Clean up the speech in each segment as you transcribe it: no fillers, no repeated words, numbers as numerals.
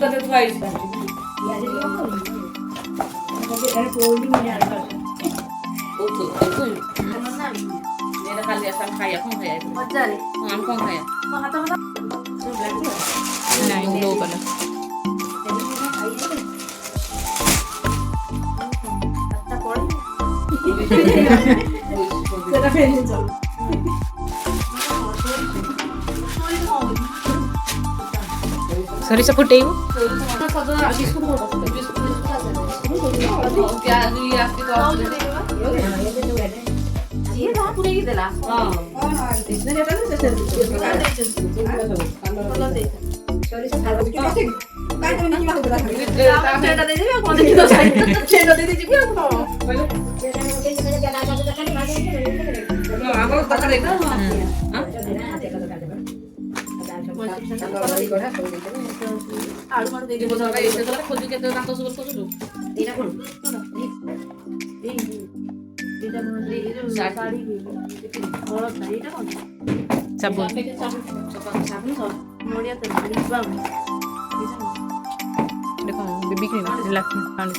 तते थुआइस मेरा खाली असम खाया कौन खाया मजा रे हम कौन खाया हाथ नहीं लो कलर अच्छा पड़ी तेरा फेल चल ସୋରିଷ ଫୁଟେଇବୁ आलू मार दे बोझा का ऐसे तो खोजू के दांत सब खोजू एटा कोन एटा मन दे साड़ी और एटा कोन साबुन साबुन तो मोड़िया तो लिपा देखो बेबी क्रीम रिलैक्स पानी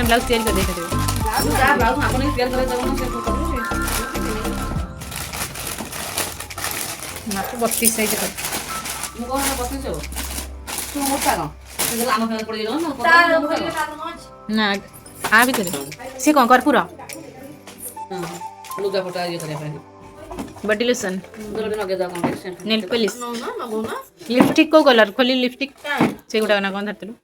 ब्लाउज तैयारी कर देखे ब्लाउज आपन तैयार करे देबो ना से करबे मात्र 32 साइज कर मु कोन 32 छो तू मोटा न से लाम खान पड़ गेलो ना तार ना आ भीतर से कोन कर्पूर हां लुगा फटा ये करे पानी बॉडी लोशन दोले नगे दा कॉम्बिनेशन नेल पॉलिश ना लगो ना लिपस्टिक को कलर खोली लिपस्टिक से गुडा ना कोन धरतलु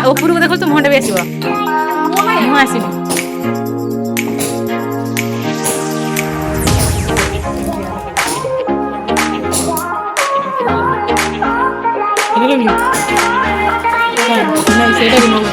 ऊपर को देखो तो मुंडे भी आसीबो मु आसीबो नहीं सेटा भी मगो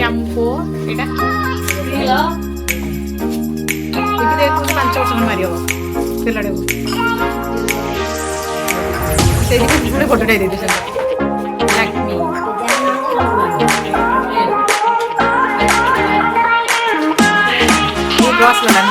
शैम्पू एटा देखिए 5 वर्ष मारियो तेलडे से गुडे फोटो दे दे लक्ष्मी ये ब्रश वाला